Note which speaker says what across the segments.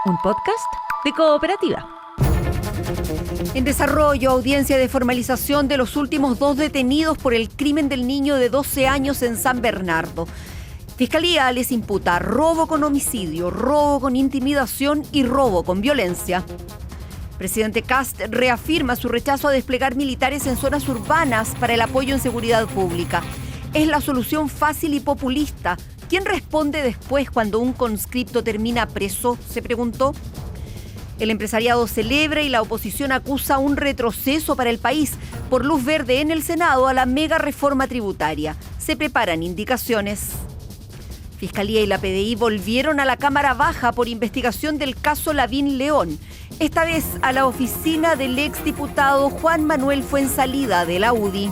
Speaker 1: un podcast de Cooperativa. En desarrollo, audiencia de formalización de los últimos 2 detenidos por el crimen del niño de 12 años en San Bernardo. Fiscalía les imputa robo con homicidio, robo con intimidación y robo con violencia. Presidente Kast reafirma su rechazo a desplegar militares en zonas urbanas para el apoyo en seguridad pública. Es la solución fácil y populista. ¿Quién responde después cuando un conscripto termina preso?, se preguntó. El empresariado celebra y la oposición acusa un retroceso para el país por luz verde en el Senado a la mega reforma tributaria. Se preparan indicaciones. Fiscalía y la PDI volvieron a la Cámara Baja por investigación del caso Lavín León. Esta vez a la oficina del exdiputado Juan Manuel Fuenzalida de la UDI.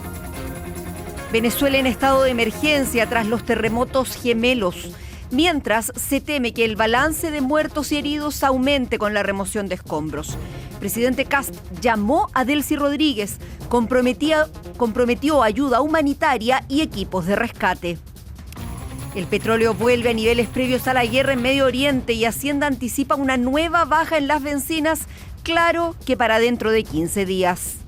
Speaker 1: Venezuela en estado de emergencia tras los terremotos gemelos, mientras se teme que el balance de muertos y heridos aumente con la remoción de escombros. Presidente Kast llamó a Delcy Rodríguez, comprometió ayuda humanitaria y equipos de rescate. El petróleo vuelve a niveles previos a la guerra en Medio Oriente y Hacienda anticipa una nueva baja en las bencinas, claro que para dentro de 15 días.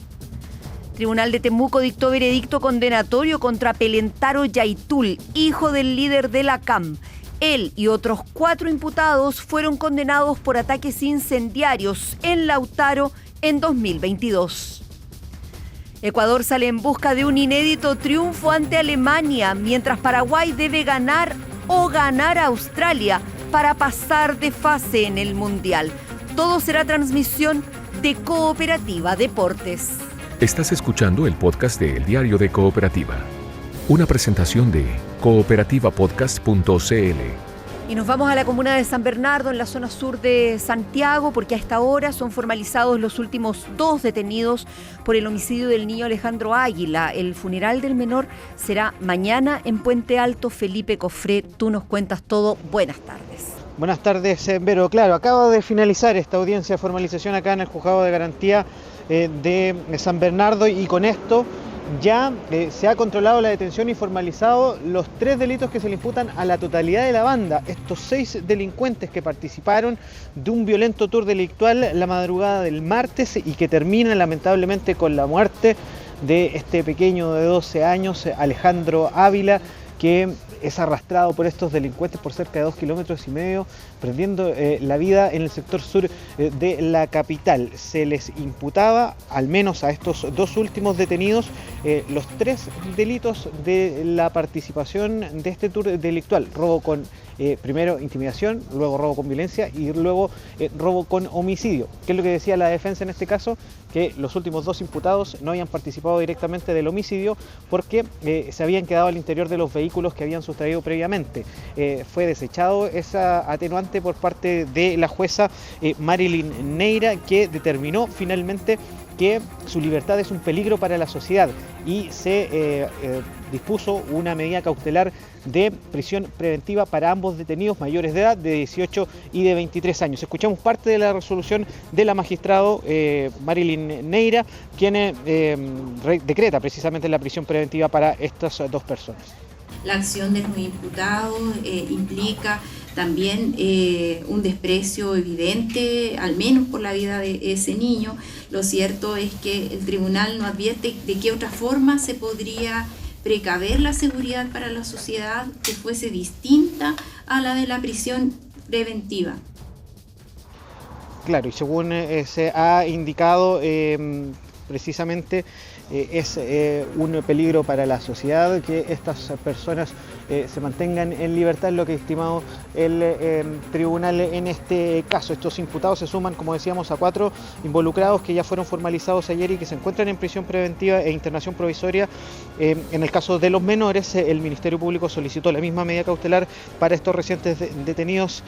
Speaker 1: Tribunal de Temuco dictó veredicto condenatorio contra Pelentaro Yaitul, hijo del líder de la CAM. Él y otros 4 imputados fueron condenados por ataques incendiarios en Lautaro en 2022. Ecuador sale en busca de un inédito triunfo ante Alemania, mientras Paraguay debe ganar a Australia para pasar de fase en el Mundial. Todo será transmisión de Cooperativa Deportes.
Speaker 2: Estás escuchando el podcast de El Diario de Cooperativa, una presentación de cooperativapodcast.cl.
Speaker 1: Y nos vamos a la comuna de San Bernardo, en la zona sur de Santiago, porque a esta hora son formalizados los últimos 2 detenidos por el homicidio del niño Alejandro Águila. El funeral del menor será mañana en Puente Alto. Felipe Cofré, tú nos cuentas todo. Buenas tardes.
Speaker 3: Buenas tardes, Vero. Claro, acaba de finalizar esta audiencia de formalización acá en el Juzgado de Garantía de San Bernardo, y con esto ya se ha controlado la detención y formalizado los 3 delitos que se le imputan a la totalidad de la banda. Estos 6 delincuentes que participaron de un violento tour delictual la madrugada del martes y que termina lamentablemente con la muerte de este pequeño de 12 años, Alejandro Ávila, que es arrastrado por estos delincuentes por cerca de 2,5 kilómetros, perdiendo la vida en el sector sur de la capital. Se les imputaba, al menos a estos 2 últimos detenidos, los 3 delitos de la participación de este tour delictual: robo con primero intimidación, luego robo con violencia y luego robo con homicidio. ¿Qué es lo que decía la defensa en este caso? Que los últimos 2 imputados no habían participado directamente del homicidio porque se habían quedado al interior de los vehículos que habían sustraído previamente. Fue desechado esa atenuante por parte de la jueza Marilyn Neira, que determinó finalmente que su libertad es un peligro para la sociedad y se dispuso una medida cautelar de prisión preventiva para ambos detenidos mayores de edad, de 18 y de 23 años. Escuchamos parte de la resolución de la magistrado Marilyn Neira, quien decreta precisamente la prisión preventiva para estas 2 personas.
Speaker 4: La acción de los imputados implica también un desprecio evidente, al menos por la vida de ese niño. Lo cierto es que el tribunal no advierte de qué otra forma se podría precaver la seguridad para la sociedad que fuese distinta a la de la prisión preventiva.
Speaker 3: Claro, y según se ha indicado, precisamente es un peligro para la sociedad que estas personas se mantengan en libertad, es lo que ha estimado el tribunal en este caso. Estos imputados se suman, como decíamos, a 4 involucrados que ya fueron formalizados ayer y que se encuentran en prisión preventiva e internación provisoria. En el caso de los menores, el Ministerio Público solicitó la misma medida cautelar para estos recientes detenidos,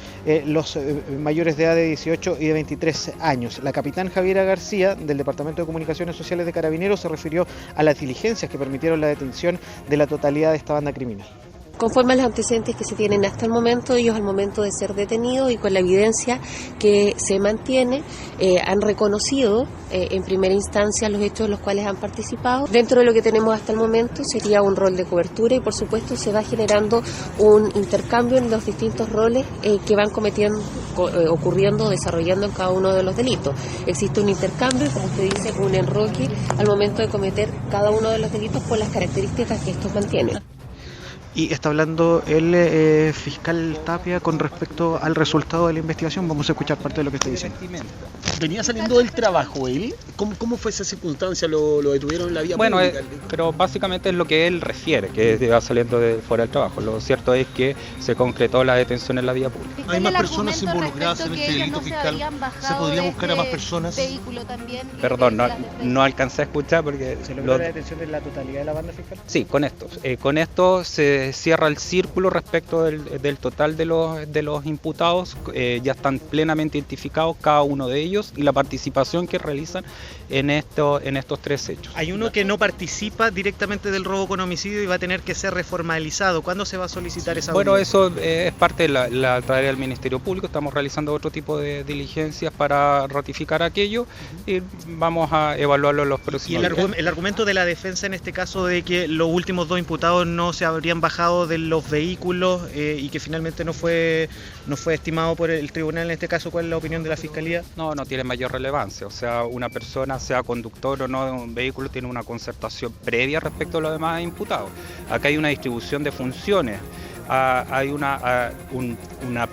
Speaker 3: los mayores de edad de 18 y de 23 años. La capitán Javiera García, del Departamento de Comunicaciones Sociales de Carabineros, se refirió a las diligencias que permitieron la detención de la totalidad de esta banda criminal.
Speaker 5: Conforme a los antecedentes que se tienen hasta el momento, ellos al momento de ser detenidos y con la evidencia que se mantiene, han reconocido en primera instancia los hechos en los cuales han participado. Dentro de lo que tenemos hasta el momento sería un rol de cobertura y por supuesto se va generando un intercambio en los distintos roles que van ocurriendo, desarrollando en cada uno de los delitos. Existe un intercambio y como usted dice, un enroque al momento de cometer cada uno de los delitos por las características que estos mantienen.
Speaker 3: Y está hablando el fiscal Tapia con respecto al resultado de la investigación. Vamos a escuchar parte de lo que está diciendo.
Speaker 6: ¿Venía saliendo del trabajo él? ¿Cómo fue esa circunstancia? ¿Lo detuvieron en la vía
Speaker 7: pública?
Speaker 6: Bueno,
Speaker 7: pero básicamente es lo que él refiere, que va saliendo fuera del trabajo. Lo cierto es que se concretó la detención en la vía pública.
Speaker 6: ¿Hay más personas involucradas en este delito fiscal? ¿Se podría buscar a más personas?
Speaker 7: Perdón, no alcancé a escuchar porque...
Speaker 3: ¿Se logró la detención de la totalidad de la banda fiscal?
Speaker 7: Sí, con esto se cierra el círculo respecto del total de los imputados. Ya están plenamente identificados cada uno de ellos y la participación que realizan en estos 3 hechos.
Speaker 3: Hay uno que no participa directamente del robo con homicidio y va a tener que ser reformalizado. ¿Cuándo se va a solicitar esa audiencia?
Speaker 7: Bueno, eso es parte de la tarea del Ministerio Público. Estamos realizando otro tipo de diligencias para ratificar aquello y vamos a evaluarlo en los próximos días.
Speaker 3: ¿Y el argumento de la defensa en este caso de que los últimos 2 imputados no se habrían bajado de los vehículos y que finalmente no fue estimado por el tribunal en este caso? ¿Cuál es la opinión de la Fiscalía?
Speaker 7: No tiene mayor relevancia. O sea, una persona, sea conductor o no de un vehículo, tiene una concertación previa respecto a los demás imputados. Acá hay una distribución de funciones. Hay una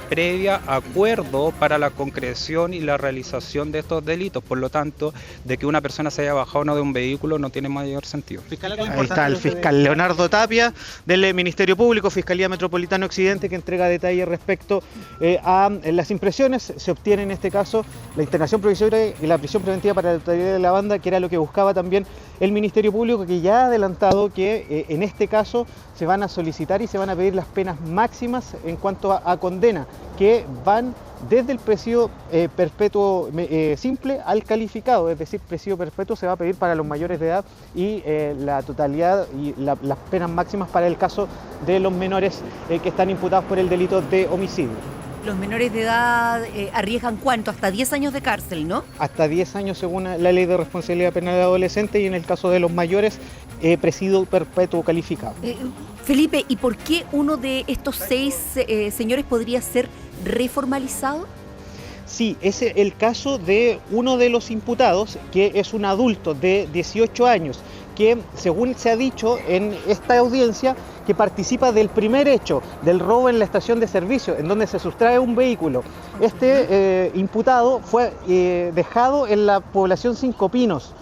Speaker 7: previa acuerdo para la concreción y la realización de estos delitos. Por lo tanto, de que una persona se haya bajado o no de un vehículo no tiene mayor sentido.
Speaker 3: Ahí está el fiscal Leonardo Tapia del Ministerio Público, Fiscalía Metropolitana Occidente, que entrega detalles respecto a las impresiones. Se obtiene en este caso la internación provisoria y la prisión preventiva para la totalidad de la banda, que era lo que buscaba también el Ministerio Público, que ya ha adelantado que en este caso se van a solicitar y se van a pedir las penas máximas en cuanto a condena, que van desde el presidio perpetuo simple al calificado, es decir, presidio perpetuo se va a pedir para los mayores de edad y la totalidad y las penas máximas para el caso de los menores que están imputados por el delito de homicidio.
Speaker 1: Los menores de edad arriesgan ¿cuánto? Hasta 10 años de cárcel, ¿no?
Speaker 3: Hasta 10 años según la Ley de Responsabilidad Penal de Adolescente, y en el caso de los mayores, presidio perpetuo calificado.
Speaker 1: Felipe, ¿y por qué uno de estos 6 señores podría ser reformalizado?
Speaker 3: Sí, es el caso de uno de los imputados, que es un adulto de 18 años, que según se ha dicho en esta audiencia, que participa del primer hecho, del robo en la estación de servicio, en donde se sustrae un vehículo. Este imputado fue dejado en la población Cinco Pinos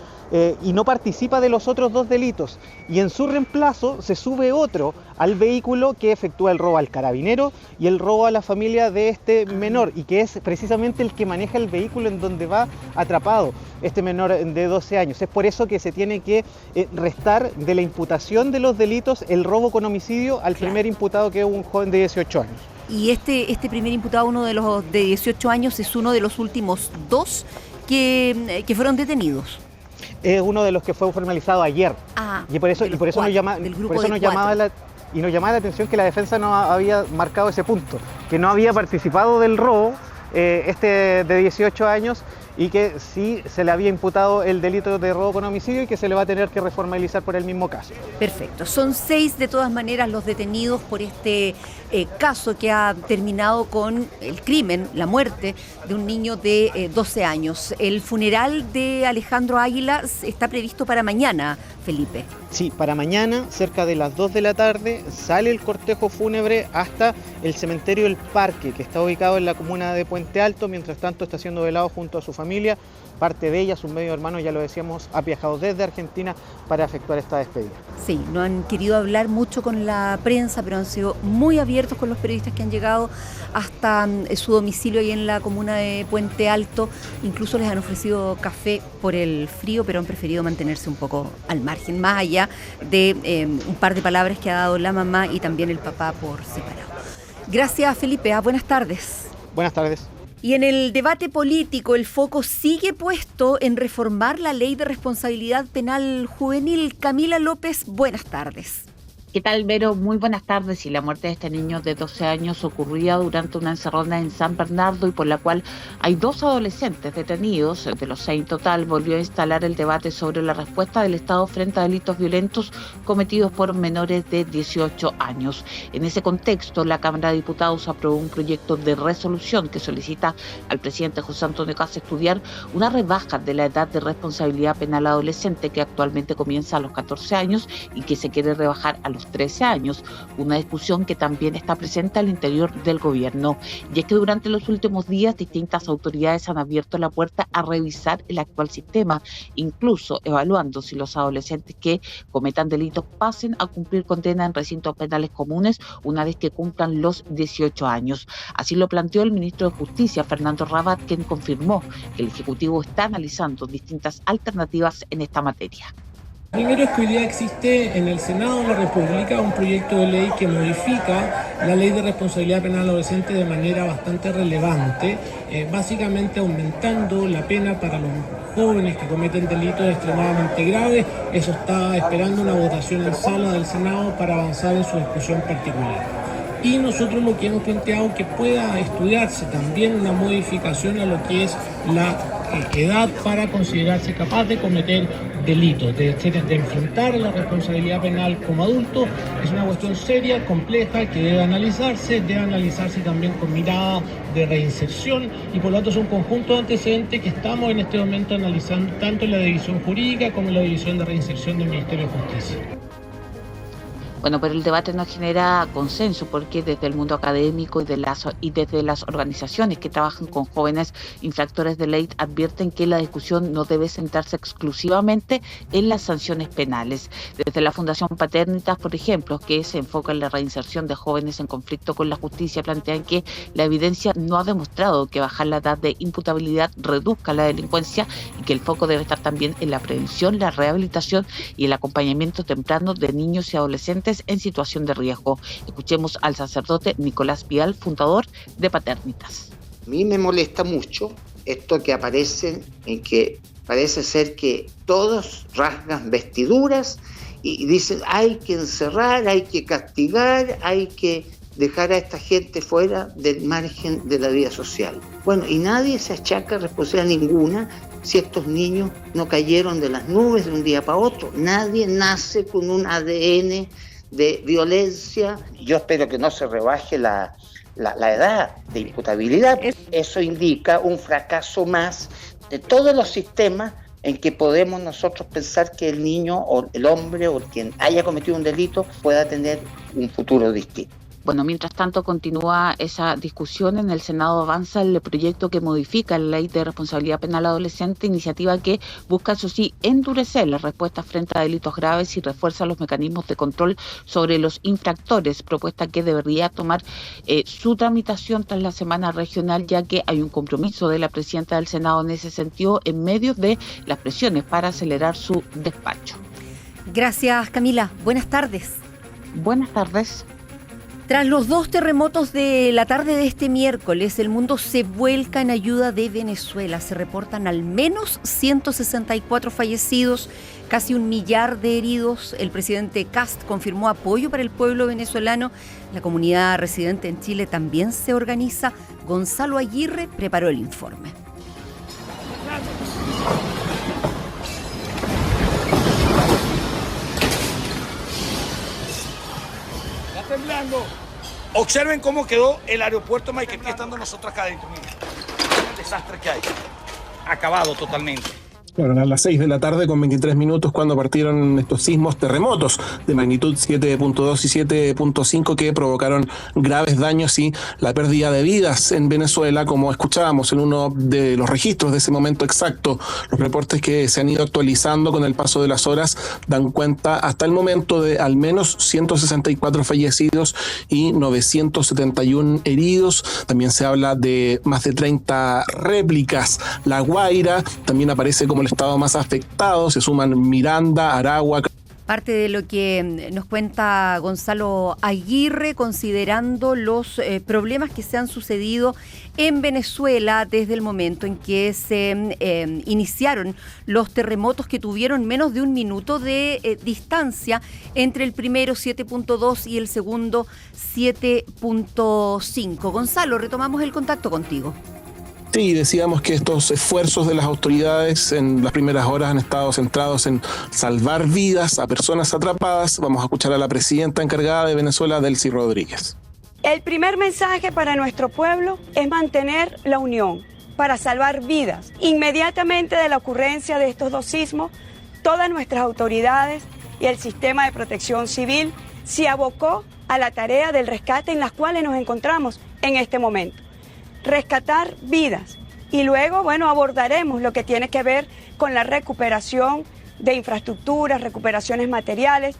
Speaker 3: y no participa de los otros 2 delitos. Y en su reemplazo se sube otro al vehículo que efectúa el robo al carabinero y el robo a la familia de este menor, y que es precisamente el que maneja el vehículo en donde va atrapado este menor de 12 años. Es por eso que se tiene que restar de la imputación de los delitos el robo con homicidio al primer imputado, que es un joven de 18 años.
Speaker 1: Y este primer imputado, uno de los de 18 años, es uno de los últimos 2 que fueron detenidos.
Speaker 3: Es uno de los que fue formalizado ayer. Y por eso nos llamaba la atención que la defensa no había marcado ese punto, que no había participado del robo de 18 años, y que sí se le había imputado el delito de robo con homicidio y que se le va a tener que reformalizar por el mismo caso.
Speaker 1: Perfecto. Son 6 de todas maneras los detenidos por este caso que ha terminado con el crimen, la muerte de un niño de 12 años. El funeral de Alejandro Águila está previsto para mañana, Felipe.
Speaker 3: Sí, para mañana, cerca de las 2 de la tarde, sale el cortejo fúnebre hasta el cementerio El Parque, que está ubicado en la comuna de Puente Alto. Mientras tanto, está siendo velado junto a su familia. Parte de ella, sus medios hermanos, ya lo decíamos, ha viajado desde Argentina para efectuar esta despedida.
Speaker 1: Sí, no han querido hablar mucho con la prensa, pero han sido muy abiertos con los periodistas que han llegado hasta su domicilio ahí en la comuna de Puente Alto. Incluso les han ofrecido café por el frío, pero han preferido mantenerse un poco al margen, más allá de un par de palabras que ha dado la mamá y también el papá por separado. Gracias, Felipe. Buenas tardes.
Speaker 3: Buenas tardes.
Speaker 1: Y en el debate político, el foco sigue puesto en reformar la Ley de Responsabilidad Penal Juvenil. Camila López, buenas tardes.
Speaker 8: ¿Qué tal, Vero? Muy buenas tardes. Y la muerte de este niño de 12 años ocurría durante una encerrona en San Bernardo y por la cual hay 2 adolescentes detenidos, de los 6 en total, volvió a instalar el debate sobre la respuesta del Estado frente a delitos violentos cometidos por menores de 18 años. En ese contexto, la Cámara de Diputados aprobó un proyecto de resolución que solicita al presidente José Antonio Kast estudiar una rebaja de la edad de responsabilidad penal adolescente que actualmente comienza a los 14 años y que se quiere rebajar a los 13 años, una discusión que también está presente al interior del gobierno. Y es que durante los últimos días distintas autoridades han abierto la puerta a revisar el actual sistema, incluso evaluando si los adolescentes que cometan delitos pasen a cumplir condena en recintos penales comunes una vez que cumplan los 18 años. Así lo planteó el ministro de Justicia, Fernando Rabat, quien confirmó que el Ejecutivo está analizando distintas alternativas en esta materia.
Speaker 9: Primero es que hoy día existe en el Senado de la República un proyecto de ley que modifica la ley de responsabilidad penal adolescente de manera bastante relevante, básicamente aumentando la pena para los jóvenes que cometen delitos extremadamente graves. Eso está esperando una votación en sala del Senado para avanzar en su discusión particular. Y nosotros lo que hemos planteado que pueda estudiarse también una modificación a lo que es la edad para considerarse capaz de cometer delitos, de enfrentar la responsabilidad penal como adulto. Es una cuestión seria, compleja, que debe analizarse también con mirada de reinserción y por lo tanto es un conjunto de antecedentes que estamos en este momento analizando tanto en la división jurídica como en la división de reinserción del Ministerio de Justicia.
Speaker 8: Bueno, pero el debate no genera consenso porque desde el mundo académico y desde las organizaciones que trabajan con jóvenes infractores de ley advierten que la discusión no debe centrarse exclusivamente en las sanciones penales. Desde la Fundación Paternitas, por ejemplo, que se enfoca en la reinserción de jóvenes en conflicto con la justicia, plantean que la evidencia no ha demostrado que bajar la edad de imputabilidad reduzca la delincuencia y que el foco debe estar también en la prevención, la rehabilitación y el acompañamiento temprano de niños y adolescentes en situación de riesgo. Escuchemos al sacerdote Nicolás Vial, fundador de Paternitas.
Speaker 10: A mí me molesta mucho esto que aparece en que parece ser que todos rasgan vestiduras y dicen hay que encerrar, hay que castigar, hay que dejar a esta gente fuera del margen de la vida social. Bueno, y nadie se achaca responsabilidad ninguna si estos niños no cayeron de las nubes de un día para otro. Nadie nace con un ADN de violencia. Yo espero que no se rebaje la edad de imputabilidad. Eso indica un fracaso más de todos los sistemas en que podemos nosotros pensar que el niño o el hombre o quien haya cometido un delito pueda tener un futuro distinto.
Speaker 8: Bueno, mientras tanto continúa esa discusión. En el Senado avanza el proyecto que modifica la ley de responsabilidad penal adolescente, iniciativa que busca, eso sí, endurecer las respuestas frente a delitos graves y refuerza los mecanismos de control sobre los infractores, propuesta que debería tomar su tramitación tras la semana regional, ya que hay un compromiso de la presidenta del Senado en ese sentido en medio de las presiones para acelerar su despacho.
Speaker 1: Gracias, Camila. Buenas tardes.
Speaker 8: Buenas tardes.
Speaker 1: Tras los 2 terremotos de la tarde de este miércoles, el mundo se vuelca en ayuda de Venezuela. Se reportan al menos 164 fallecidos, casi 1 millar de heridos. El presidente Kast confirmó apoyo para el pueblo venezolano. La comunidad residente en Chile también se organiza. Gonzalo Aguirre preparó el informe.
Speaker 11: Temblando. Observen cómo quedó el aeropuerto de Maiquetía estando nosotros acá adentro. Miren, el desastre que hay. Acabado totalmente.
Speaker 12: Bueno, a las 6 de la tarde con 23 minutos cuando partieron estos sismos terremotos de magnitud 7.2 y 7.5 que provocaron graves daños y la pérdida de vidas en Venezuela, como escuchábamos en uno de los registros de ese momento exacto. Los reportes que se han ido actualizando con el paso de las horas dan cuenta hasta el momento de al menos 164 fallecidos y 971 heridos. También se habla de más de 30 réplicas. La Guaira también aparece como el estado más afectado. Se suman Miranda, Aragua,
Speaker 1: Parte de lo que nos cuenta Gonzalo Aguirre, considerando los problemas que se han sucedido en Venezuela desde el momento en que se iniciaron los terremotos que tuvieron menos de un minuto de distancia entre el primero 7.2 y el segundo 7.5. Gonzalo, retomamos el contacto contigo.
Speaker 12: Sí, decíamos que estos esfuerzos de las autoridades en las primeras horas han estado centrados en salvar vidas a personas atrapadas. Vamos a escuchar a la presidenta encargada de Venezuela, Delcy Rodríguez.
Speaker 13: El primer mensaje para nuestro pueblo es mantener la unión para salvar vidas. Inmediatamente de la ocurrencia de estos dos sismos, todas nuestras autoridades y el sistema de protección civil se abocó a la tarea del rescate en las cuales nos encontramos en este momento. Rescatar vidas y luego, abordaremos lo que tiene que ver con la recuperación de infraestructuras, recuperaciones materiales.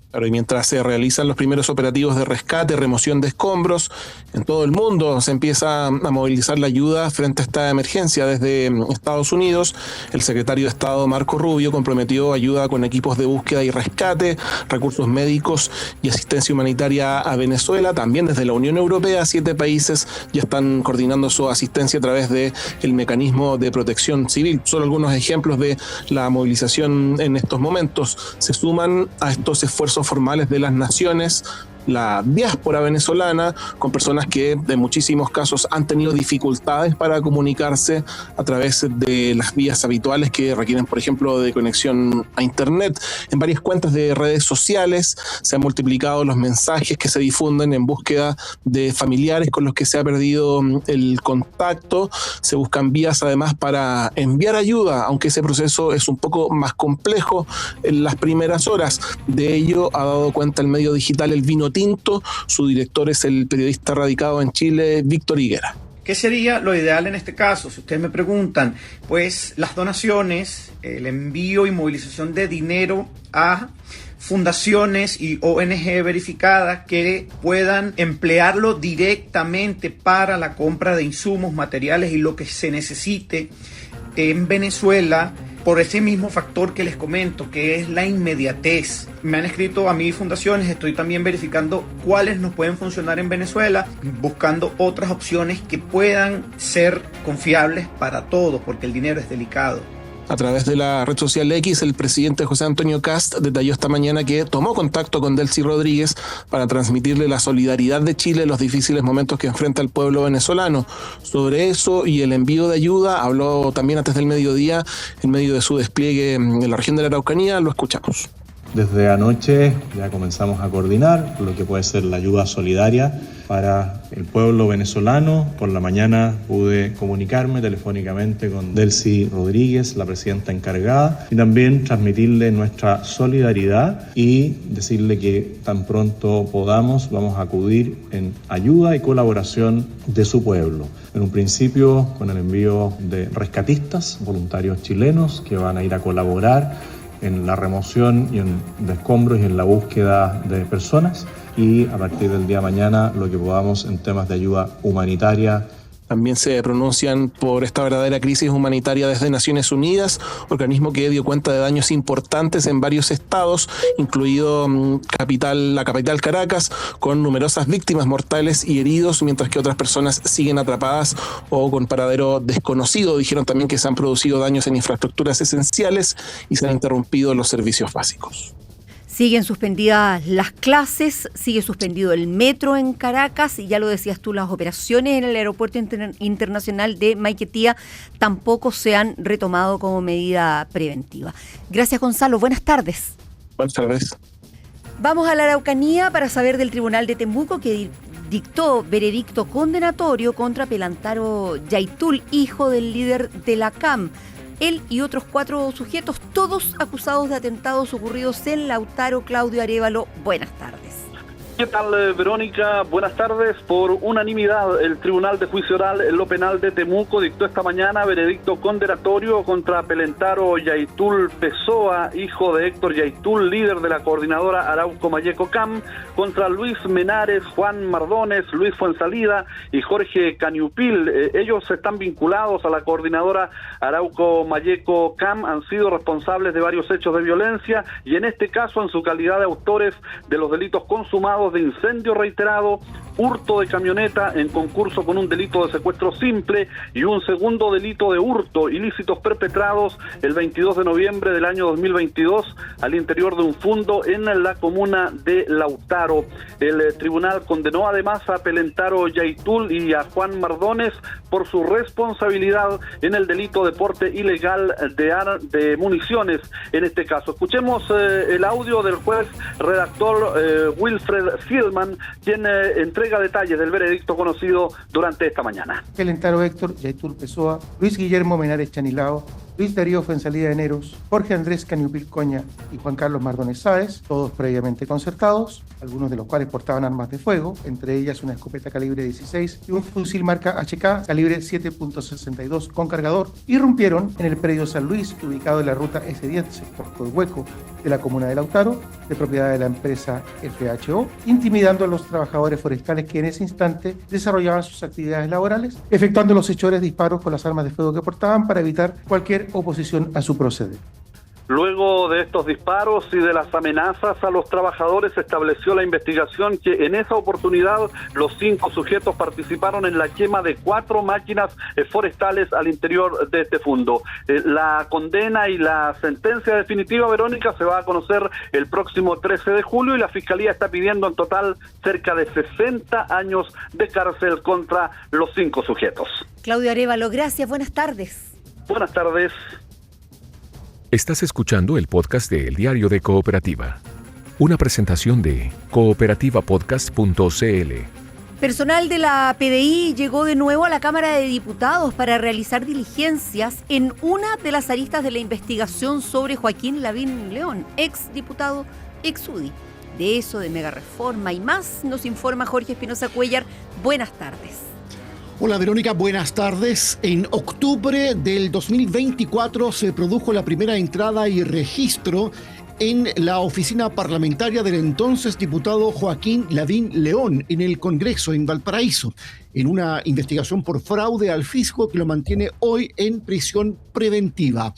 Speaker 12: Claro, y mientras se realizan los primeros operativos de rescate, remoción de escombros, en todo el mundo se empieza a movilizar la ayuda frente a esta emergencia. Desde Estados Unidos, el secretario de Estado Marco Rubio comprometió ayuda con equipos de búsqueda y rescate, recursos médicos y asistencia humanitaria a Venezuela. También desde la Unión Europea, 7 países ya están coordinando su asistencia a través del mecanismo de protección civil. Solo algunos ejemplos de la movilización en estos momentos. Se suman a estos esfuerzos formales de las naciones, la diáspora venezolana, con personas que en muchísimos casos han tenido dificultades para comunicarse a través de las vías habituales que requieren, por ejemplo, de conexión a internet. En varias cuentas de redes sociales se han multiplicado los mensajes que se difunden en búsqueda de familiares con los que se ha perdido el contacto. Se buscan vías además para enviar ayuda, aunque ese proceso es un poco más complejo en las primeras horas. De ello ha dado cuenta el medio digital El Vino Tinto. Su director es el periodista radicado en Chile, Víctor Higuera.
Speaker 14: ¿Qué sería lo ideal en este caso? Si ustedes me preguntan, pues las donaciones, el envío y movilización de dinero a fundaciones y ONG verificadas que puedan emplearlo directamente para la compra de insumos, materiales y lo que se necesite en Venezuela, por ese mismo factor que les comento, que es la inmediatez. Me han escrito a mí fundaciones, estoy también verificando cuáles nos pueden funcionar en Venezuela, buscando otras opciones que puedan ser confiables para todos, porque el dinero es delicado.
Speaker 12: A través de la red social X, el presidente José Antonio Kast detalló esta mañana que tomó contacto con Delcy Rodríguez para transmitirle la solidaridad de Chile en los difíciles momentos que enfrenta el pueblo venezolano. Sobre eso y el envío de ayuda habló también antes del mediodía en medio de su despliegue en la región de la Araucanía. Lo escuchamos.
Speaker 15: Desde anoche ya comenzamos a coordinar lo que puede ser la ayuda solidaria para el pueblo venezolano. Por la mañana pude comunicarme telefónicamente con Delcy Rodríguez, la presidenta encargada, y también transmitirle nuestra solidaridad y decirle que tan pronto podamos vamos a acudir en ayuda y colaboración de su pueblo. En un principio con el envío de rescatistas, voluntarios chilenos que van a ir a colaborar en la remoción de escombros y en la búsqueda de personas, y a partir del día de mañana lo que podamos en temas de ayuda humanitaria.
Speaker 12: También se pronuncian por esta verdadera crisis humanitaria desde Naciones Unidas, organismo que dio cuenta de daños importantes en varios estados, incluido la capital Caracas, con numerosas víctimas mortales y heridos, mientras que otras personas siguen atrapadas o con paradero desconocido. Dijeron también que se han producido daños en infraestructuras esenciales y se han interrumpido los servicios básicos.
Speaker 1: Siguen suspendidas las clases, sigue suspendido el metro en Caracas y ya lo decías tú, las operaciones en el aeropuerto internacional de Maiquetía tampoco se han retomado como medida preventiva. Gracias, Gonzalo. Buenas tardes.
Speaker 12: Buenas tardes.
Speaker 1: Vamos a la Araucanía para saber del Tribunal de Tembuco que dictó veredicto condenatorio contra Pelantaro Yaitul, hijo del líder de la CAM. Él y otros 4 sujetos, todos acusados de atentados ocurridos en Lautaro. Claudio Arévalo, buenas tardes.
Speaker 16: ¿Qué tal, Verónica? Buenas tardes. Por unanimidad, el Tribunal de Juicio Oral en lo Penal de Temuco dictó esta mañana veredicto condenatorio contra Pelentaro Yaitul Pessoa, hijo de Héctor Yaitul, líder de la coordinadora Arauco Mayeco CAM, contra Luis Menares, Juan Mardones, Luis Fuensalida y Jorge Caniupil. Ellos están vinculados a la coordinadora Arauco Mayeco CAM, han sido responsables de varios hechos de violencia y en este caso en su calidad de autores de los delitos consumados de incendio reiterado, hurto de camioneta en concurso con un delito de secuestro simple y un segundo delito de hurto, ilícitos perpetrados el 22 de noviembre del año 2022 al interior de un fundo en la comuna de Lautaro. El tribunal condenó además a Pelentaro Yaitul y a Juan Mardones por su responsabilidad en el delito de porte ilegal de municiones en este caso. Escuchemos el audio del juez redactor Wilfred Fielman, quien entrega detalles del veredicto conocido durante esta mañana.
Speaker 17: Pelentaro Héctor Yaitul Pessoa, Luis Guillermo Menares Chanilao, Luis Darío Fuensalida de Neros, Jorge Andrés Caniupil Coña y Juan Carlos Mardones Sáez, todos previamente concertados, algunos de los cuales portaban armas de fuego, entre ellas una escopeta calibre 16 y un fusil marca HK calibre 7.62 con cargador, irrumpieron en el predio San Luis, ubicado en la ruta S10, sector Coihueco, de la comuna de Lautaro, de propiedad de la empresa FHO, intimidando a los trabajadores forestales que en ese instante desarrollaban sus actividades laborales, efectuando los hechores disparos con las armas de fuego que portaban para evitar cualquier oposición a su proceder.
Speaker 16: Luego de estos disparos y de las amenazas a los trabajadores, se estableció la investigación que en esa oportunidad los 5 sujetos participaron en la quema de 4 máquinas forestales al interior de este fundo. La condena y la sentencia definitiva, Verónica, se va a conocer el próximo 13 de julio y la Fiscalía está pidiendo en total cerca de 60 años de cárcel contra los 5 sujetos.
Speaker 1: Claudio Arévalo, gracias, buenas tardes.
Speaker 16: Buenas tardes.
Speaker 2: Estás escuchando el podcast de El Diario de Cooperativa, una presentación de cooperativapodcast.cl.
Speaker 1: Personal de la PDI llegó de nuevo a la Cámara de Diputados para realizar diligencias en una de las aristas de la investigación sobre Joaquín Lavín León, ex diputado, ex UDI. De eso, de megareforma y más, nos informa Jorge Espinosa Cuellar. Buenas tardes.
Speaker 18: Hola Verónica, buenas tardes. En octubre del 2024 se produjo la primera entrada y registro en la oficina parlamentaria del entonces diputado Joaquín Lavín León en el Congreso en Valparaíso, en una investigación por fraude al fisco que lo mantiene hoy en prisión preventiva.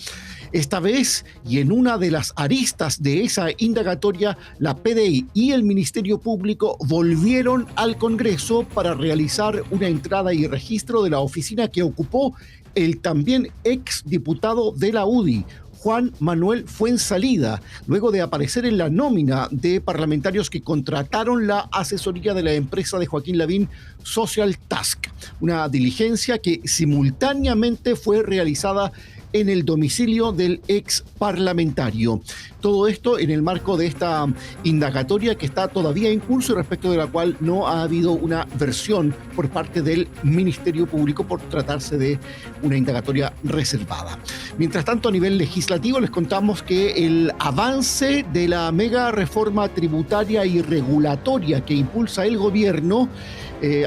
Speaker 18: Esta vez, y en una de las aristas de esa indagatoria, la PDI y el Ministerio Público volvieron al Congreso para realizar una entrada y registro de la oficina que ocupó el también ex diputado de la UDI, Juan Manuel Fuensalida, luego de aparecer en la nómina de parlamentarios que contrataron la asesoría de la empresa de Joaquín Lavín, Social Task, una diligencia que simultáneamente fue realizada en el domicilio del ex parlamentario. Todo esto en el marco de esta indagatoria que está todavía en curso y respecto de la cual no ha habido una versión por parte del Ministerio Público por tratarse de una indagatoria reservada. Mientras tanto, a nivel legislativo les contamos que el avance de la mega reforma tributaria y regulatoria que impulsa el gobierno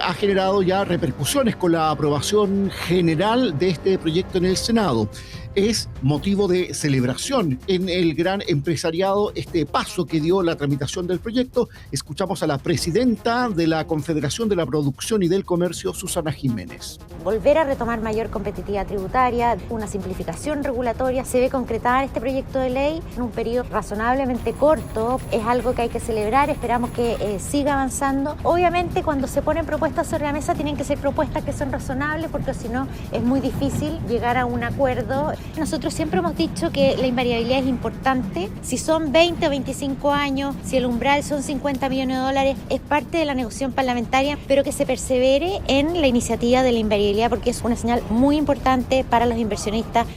Speaker 18: ha generado ya repercusiones con la aprobación general de este proyecto en el Senado. Es motivo de celebración en el gran empresariado este paso que dio la tramitación del proyecto. Escuchamos a la presidenta de la Confederación de la Producción y del Comercio, Susana Jiménez.
Speaker 19: Volver a retomar mayor competitividad tributaria, una simplificación regulatoria, se ve concretada en este proyecto de ley en un periodo razonablemente corto. Es algo que hay que celebrar, esperamos que siga avanzando. Obviamente, cuando se ponen propuestas sobre la mesa, tienen que ser propuestas que son razonables, porque si no es muy difícil llegar a un acuerdo. Nosotros siempre hemos dicho que la invariabilidad es importante. Si son 20 o 25 años, si el umbral son 50 millones de dólares, es parte de la negociación parlamentaria, pero que se persevere en la iniciativa de la invariabilidad porque es una señal muy importante para los inversionistas.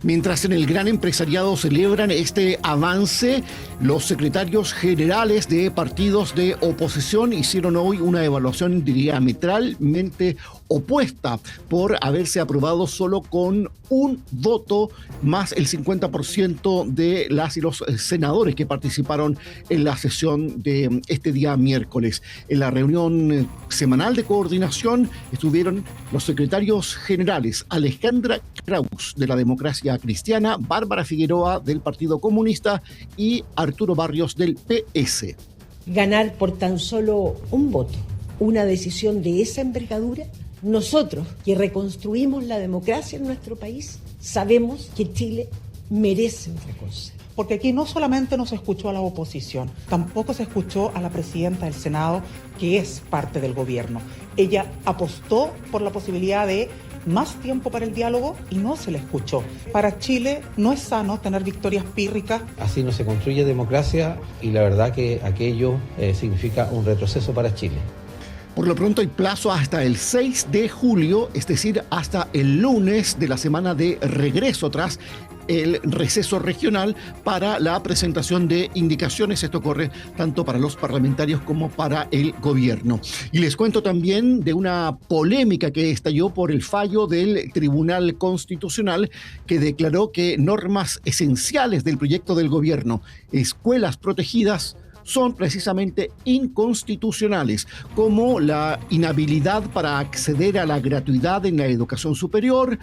Speaker 18: Mientras en el gran empresariado celebran este avance, los secretarios generales de partidos de oposición hicieron hoy una evaluación diametralmente opuesta por haberse aprobado solo con un voto más el 50% de las y los senadores que participaron en la sesión de este día miércoles. En la reunión semanal de coordinación estuvieron los secretarios generales Alejandra Kraus de la Democracia Cristiana, Bárbara Figueroa del Partido Comunista y Arturo Barrios del PS.
Speaker 20: Ganar por tan solo un voto una decisión de esa envergadura, nosotros que reconstruimos la democracia en nuestro país, sabemos que Chile merece otra cosa.
Speaker 21: Porque aquí no solamente no se escuchó a la oposición, tampoco se escuchó a la presidenta del Senado, que es parte del gobierno. Ella apostó por la posibilidad de más tiempo para el diálogo y no se le escuchó. Para Chile no es sano tener victorias pírricas.
Speaker 22: Así no se construye democracia y la verdad que aquello significa un retroceso para Chile.
Speaker 18: Por lo pronto hay plazo hasta el 6 de julio, es decir, hasta el lunes de la semana de regreso tras el receso regional para la presentación de indicaciones. Esto corre tanto para los parlamentarios como para el gobierno. Y les cuento también de una polémica que estalló por el fallo del Tribunal Constitucional que declaró que normas esenciales del proyecto del gobierno, escuelas protegidas, son precisamente inconstitucionales, como la inhabilidad para acceder a la gratuidad en la educación superior,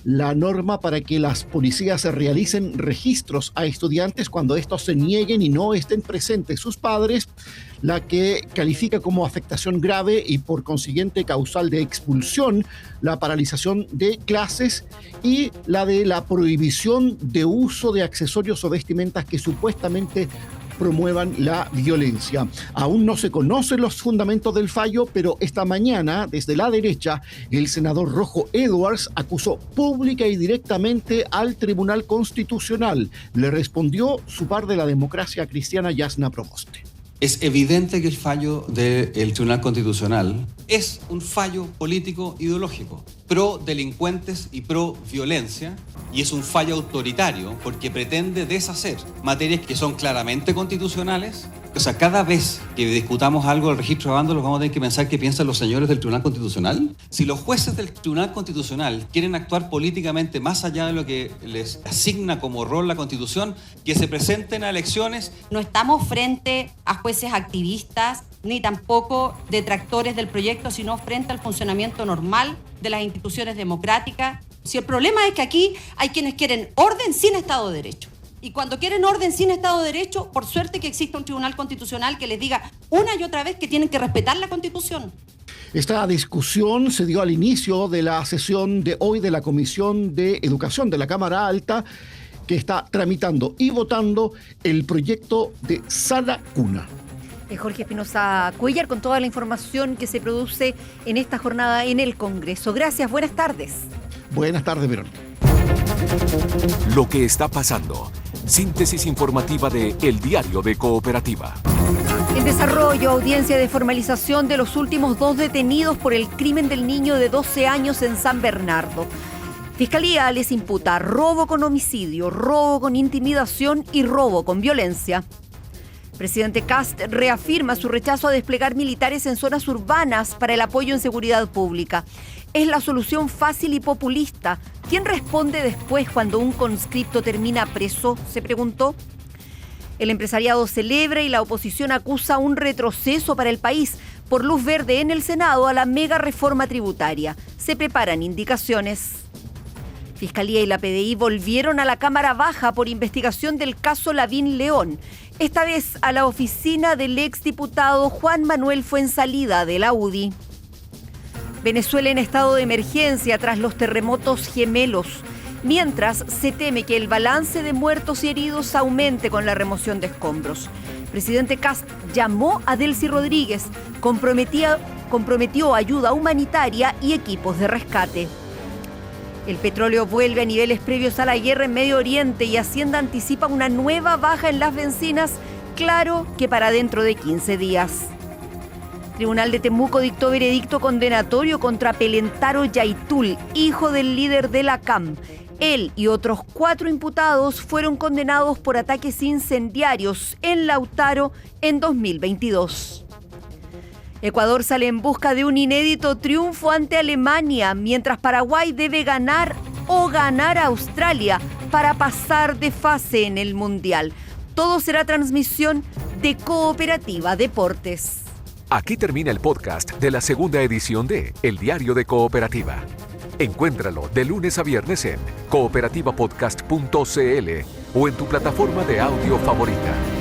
Speaker 18: la norma para que las policías realicen registros a estudiantes cuando estos se nieguen y no estén presentes sus padres, la que califica como afectación grave y por consiguiente causal de expulsión la paralización de clases y la de la prohibición de uso de accesorios o vestimentas que supuestamente promuevan la violencia. Aún no se conocen los fundamentos del fallo, pero esta mañana, desde la derecha, el senador Rojo Edwards acusó pública y directamente al Tribunal Constitucional. Le respondió su par de la Democracia Cristiana, Yasna Proboste.
Speaker 23: Es evidente que el fallo del Tribunal Constitucional es un fallo político ideológico, pro delincuentes y pro violencia, y es un fallo autoritario porque pretende deshacer materias que son claramente constitucionales. O sea, cada vez que discutamos algo del registro de vándalos vamos a tener que pensar qué piensan los señores del Tribunal Constitucional. Si los jueces del Tribunal Constitucional quieren actuar políticamente más allá de lo que les asigna como rol la Constitución, que se presenten a elecciones.
Speaker 24: No estamos frente a jueces activistas ni tampoco detractores del proyecto, sino frente al funcionamiento normal de las instituciones democráticas. Si el problema es que aquí hay quienes quieren orden sin Estado de Derecho. Y cuando quieren orden sin Estado de Derecho, por suerte que exista un Tribunal Constitucional que les diga una y otra vez que tienen que respetar la Constitución.
Speaker 18: Esta discusión se dio al inicio de la sesión de hoy de la Comisión de Educación de la Cámara Alta, que está tramitando y votando el proyecto de Sala Cuna.
Speaker 1: Jorge Espinosa Cuellar con toda la información que se produce en esta jornada en el Congreso. Gracias, buenas tardes.
Speaker 18: Buenas tardes, Verónica.
Speaker 2: Lo que está pasando. Síntesis informativa de El Diario de Cooperativa.
Speaker 1: En desarrollo, audiencia de formalización de los últimos 2 detenidos por el crimen del niño de 12 años en San Bernardo. Fiscalía les imputa robo con homicidio, robo con intimidación y robo con violencia. Presidente Kast reafirma su rechazo a desplegar militares en zonas urbanas para el apoyo en seguridad pública. Es la solución fácil y populista. ¿Quién responde después cuando un conscripto termina preso?, se preguntó. El empresariado celebra y la oposición acusa un retroceso para el país por luz verde en el Senado a la mega reforma tributaria. Se preparan indicaciones. Fiscalía y la PDI volvieron a la Cámara Baja por investigación del caso Lavín León. Esta vez a la oficina del exdiputado Juan Manuel Fuenzalida de la UDI. Venezuela en estado de emergencia tras los terremotos gemelos, mientras se teme que el balance de muertos y heridos aumente con la remoción de escombros. Presidente Kast llamó a Delcy Rodríguez, comprometió ayuda humanitaria y equipos de rescate. El petróleo vuelve a niveles previos a la guerra en Medio Oriente y Hacienda anticipa una nueva baja en las bencinas, claro que para dentro de 15 días. Tribunal de Temuco dictó veredicto condenatorio contra Pelentaro Yaitul, hijo del líder de la CAM. Él y otros 4 imputados fueron condenados por ataques incendiarios en Lautaro en 2022. Ecuador sale en busca de un inédito triunfo ante Alemania, mientras Paraguay debe ganar o ganar a Australia para pasar de fase en el Mundial. Todo será transmisión de Cooperativa Deportes.
Speaker 2: Aquí termina el podcast de la segunda edición de El Diario de Cooperativa. Encuéntralo de lunes a viernes en cooperativapodcast.cl o en tu plataforma de audio favorita.